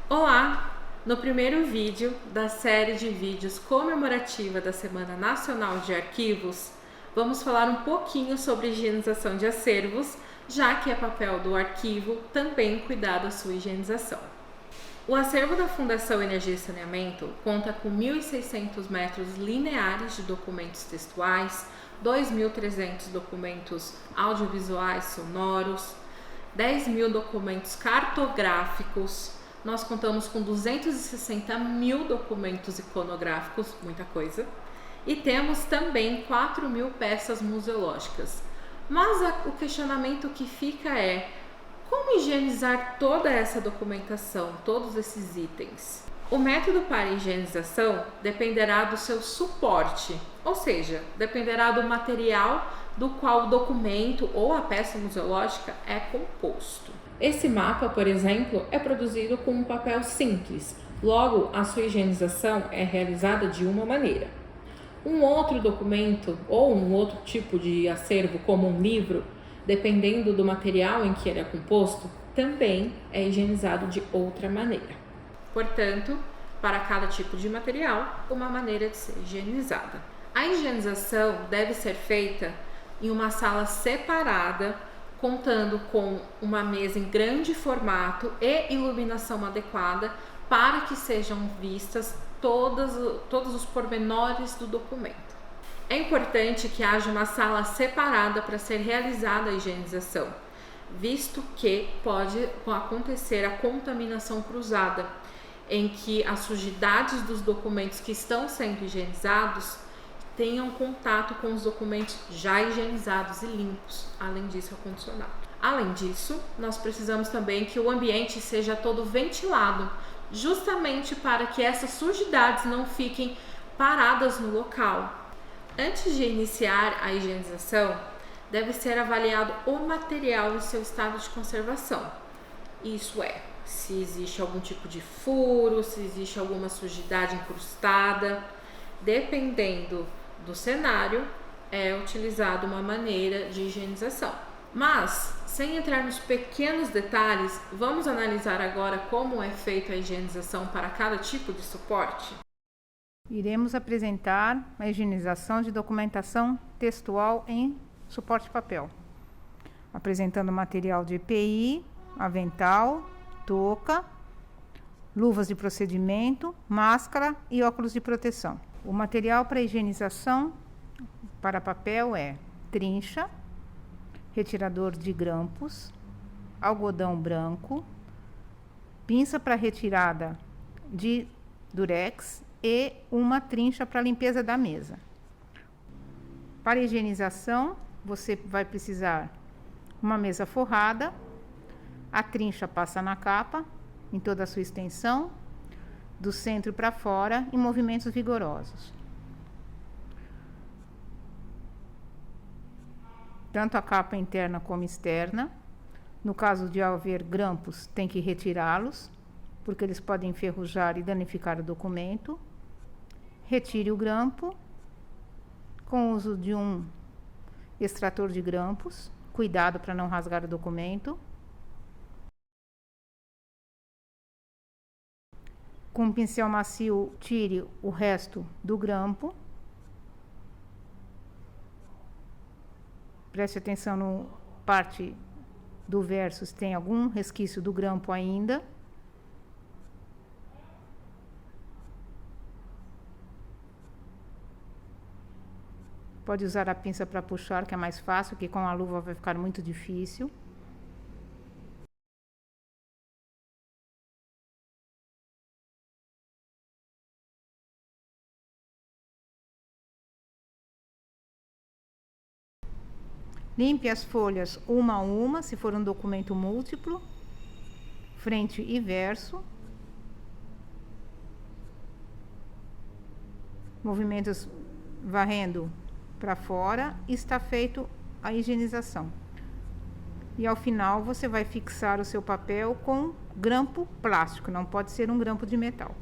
Olá! No primeiro vídeo da série de vídeos comemorativa da Semana Nacional de Arquivos, vamos falar um pouquinho sobre higienização de acervos, já que é papel do arquivo também cuidar da sua higienização. O acervo da Fundação Energia e Saneamento conta com 1.600 metros lineares de documentos textuais, 2.300 documentos audiovisuais sonoros, 10.000 documentos cartográficos. Nós contamos com 260 mil documentos iconográficos, muita coisa, e temos também 4.000 peças museológicas. Mas o questionamento que fica é: como higienizar toda essa documentação, todos esses itens? O método para higienização dependerá do seu suporte, ou seja, dependerá do material do qual o documento ou a peça museológica é composto. Esse mapa, por exemplo, é produzido com um papel simples, logo a sua higienização é realizada de uma maneira. Um outro documento ou um outro tipo de acervo, como um livro, dependendo do material em que ele é composto, também é higienizado de outra maneira. Portanto, para cada tipo de material, uma maneira de ser higienizada. A higienização deve ser feita em uma sala separada, contando com uma mesa em grande formato e iluminação adequada para que sejam vistas todos os pormenores do documento. É importante que haja uma sala separada para ser realizada a higienização, visto que pode acontecer a contaminação cruzada, em que as sujidades dos documentos que estão sendo higienizados tenham contato com os documentos já higienizados e limpos, além disso, ar-condicionado. Além disso, nós precisamos também que o ambiente seja todo ventilado, justamente para que essas sujidades não fiquem paradas no local. Antes de iniciar a higienização, deve ser avaliado o material e seu estado de conservação. Isso é, se existe algum tipo de furo, se existe alguma sujidade incrustada. Dependendo do cenário, é utilizada uma maneira de higienização. Mas, sem entrar nos pequenos detalhes, vamos analisar agora como é feita a higienização para cada tipo de suporte? Iremos apresentar a higienização de documentação textual em suporte papel, apresentando material de EPI, avental, touca, luvas de procedimento, máscara e óculos de proteção. O material para higienização para papel é trincha, retirador de grampos, algodão branco, pinça para retirada de durex e uma trincha para limpeza da mesa. Para higienização, você vai precisar uma mesa forrada, a trincha passa na capa, em toda a sua extensão, do centro para fora, em movimentos vigorosos. Tanto a capa interna como externa. No caso de haver grampos, tem que retirá-los, porque eles podem enferrujar e danificar o documento. Retire o grampo com o uso de um extrator de grampos. Cuidado para não rasgar o documento. Com um pincel macio, tire o resto do grampo. Preste atenção no parte do verso se tem algum resquício do grampo ainda. Pode usar a pinça para puxar, que é mais fácil, que com a luva vai ficar muito difícil. Limpe as folhas uma a uma, se for um documento múltiplo, frente e verso. Movimentos varrendo para fora, está feito a higienização. E ao final você vai fixar o seu papel com grampo plástico, não pode ser um grampo de metal.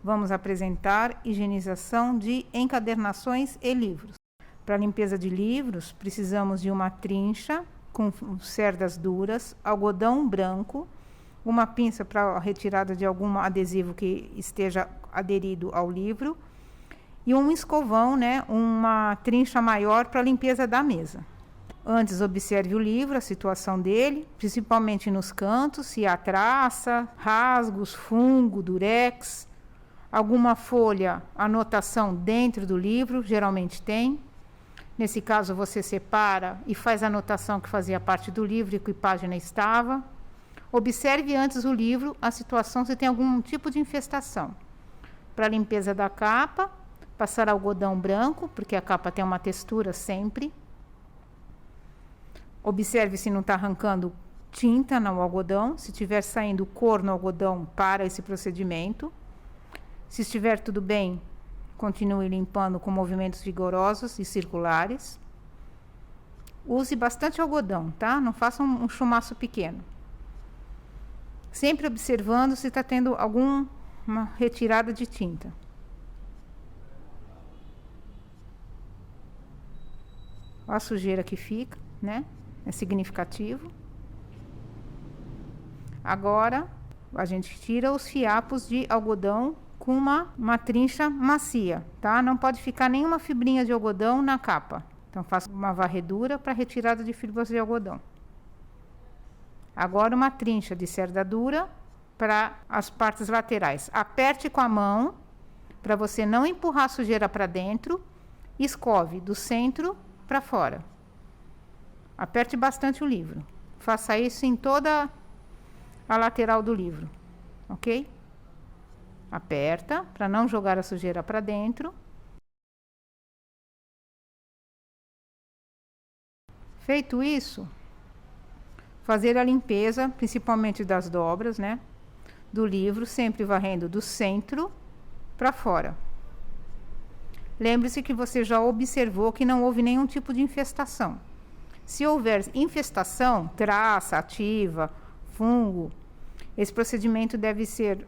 vamos apresentar higienização de encadernações e livros. Para limpeza de livros, precisamos de uma trincha com cerdas duras, algodão branco, uma pinça para a retirada de algum adesivo que esteja aderido ao livro e um escovão, né, uma trincha maior para a limpeza da mesa. Antes, observe o livro, a situação dele, principalmente nos cantos, se há traça, rasgos, fungo, durex, alguma folha, anotação dentro do livro, geralmente tem. Nesse caso, você separa e faz a anotação que fazia parte do livro e que página estava. Observe antes o livro, a situação, se tem algum tipo de infestação. Para a limpeza da capa, passar algodão branco, porque a capa tem uma textura sempre. Observe se não está arrancando tinta no algodão. Se estiver saindo cor no algodão, para esse procedimento. Se estiver tudo bem, continue limpando com movimentos vigorosos e circulares. Use bastante algodão, tá? Não faça um chumaço pequeno. Sempre observando se está tendo alguma retirada de tinta. Olha a sujeira que fica, né? É significativo. Agora, a gente tira os fiapos de algodão com uma trincha macia, tá? Não pode ficar nenhuma fibrinha de algodão na capa. Então, faça uma varredura para retirada de fibras de algodão. Agora, uma trincha de cerda dura para as partes laterais. Aperte com a mão, para você não empurrar a sujeira para dentro. Escove do centro para fora. Aperte bastante o livro. Faça isso em toda a lateral do livro, ok? Aperta para não jogar a sujeira para dentro. Feito isso, fazer a limpeza, principalmente das dobras, né, do livro, sempre varrendo do centro para fora. Lembre-se que você já observou que não houve nenhum tipo de infestação. Se houver infestação, traça ativa, fungo, esse procedimento deve ser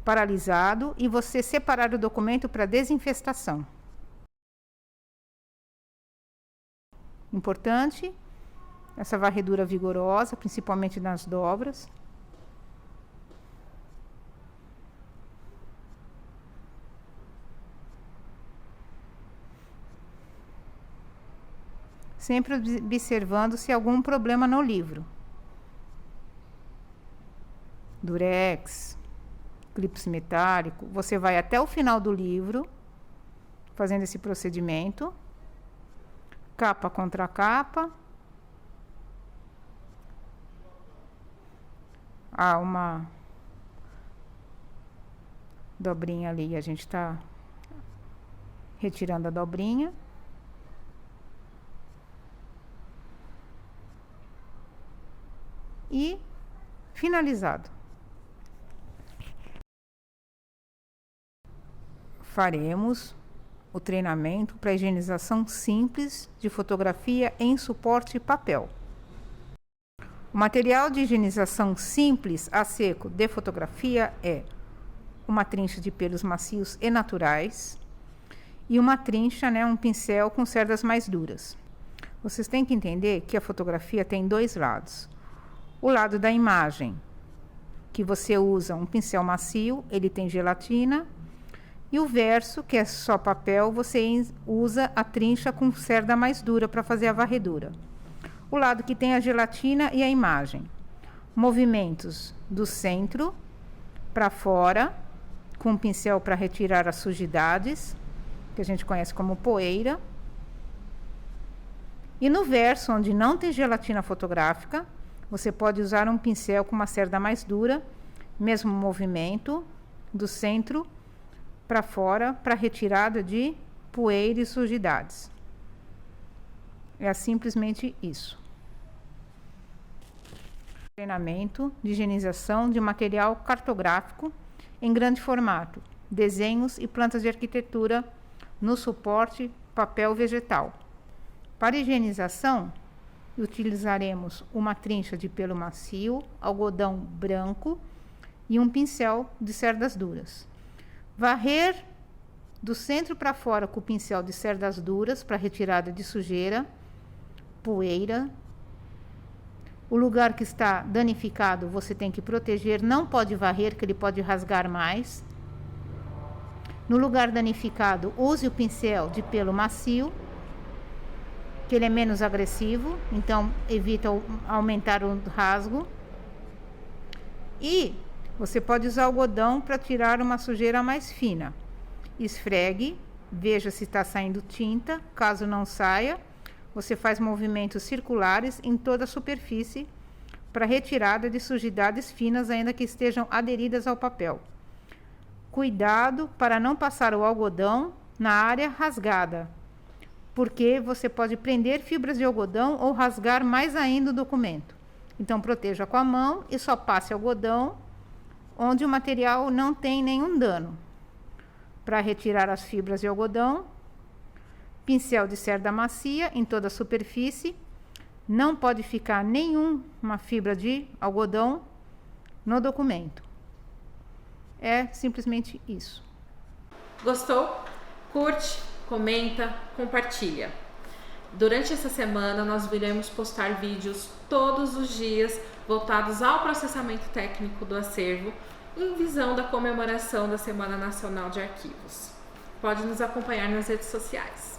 paralisado e você separar o documento para desinfestação. Importante, essa varredura vigorosa, principalmente nas dobras. Sempre observando se há algum problema no livro. Durex, clips metálico. Você vai até o final do livro, fazendo esse procedimento. Capa contra capa. Há uma dobrinha ali, a gente está retirando a dobrinha. E finalizado. Faremos o treinamento para higienização simples de fotografia em suporte papel. O material de higienização simples a seco de fotografia é uma trincha de pelos macios e naturais e uma trincha, né, um pincel com cerdas mais duras. Vocês têm que entender que a fotografia tem dois lados. O lado da imagem, que você usa um pincel macio, ele tem gelatina, e o verso, que é só papel, você usa a trincha com cerda mais dura para fazer a varredura. O lado que tem a gelatina e a imagem. Movimentos do centro para fora, com um pincel para retirar as sujidades, que a gente conhece como poeira. E no verso, onde não tem gelatina fotográfica, você pode usar um pincel com uma cerda mais dura, mesmo movimento, do centro para fora, para retirada de poeira e sujidades. É simplesmente isso. Treinamento de higienização de material cartográfico em grande formato, desenhos e plantas de arquitetura no suporte papel vegetal. Para higienização, utilizaremos uma trincha de pelo macio, algodão branco e um pincel de cerdas duras. Varrer do centro para fora com o pincel de cerdas duras para retirada de sujeira, poeira. O lugar que está danificado você tem que proteger, não pode varrer, que ele pode rasgar mais. No lugar danificado, use o pincel de pelo macio, que ele é menos agressivo, então evita aumentar o rasgo. E você pode usar algodão para tirar uma sujeira mais fina. Esfregue, veja se está saindo tinta. Caso não saia, você faz movimentos circulares em toda a superfície para retirada de sujidades finas, ainda que estejam aderidas ao papel. Cuidado para não passar o algodão na área rasgada, porque você pode prender fibras de algodão ou rasgar mais ainda o documento. Então, proteja com a mão e só passe algodão onde o material não tem nenhum dano. Para retirar as fibras de algodão, pincel de cerda macia em toda a superfície. Não pode ficar nenhuma fibra de algodão no documento. É simplesmente isso. Gostou? Curte, comenta, compartilha. Durante essa semana nós iremos postar vídeos todos os dias voltados ao processamento técnico do acervo em visão da comemoração da Semana Nacional de Arquivos. Pode nos acompanhar nas redes sociais.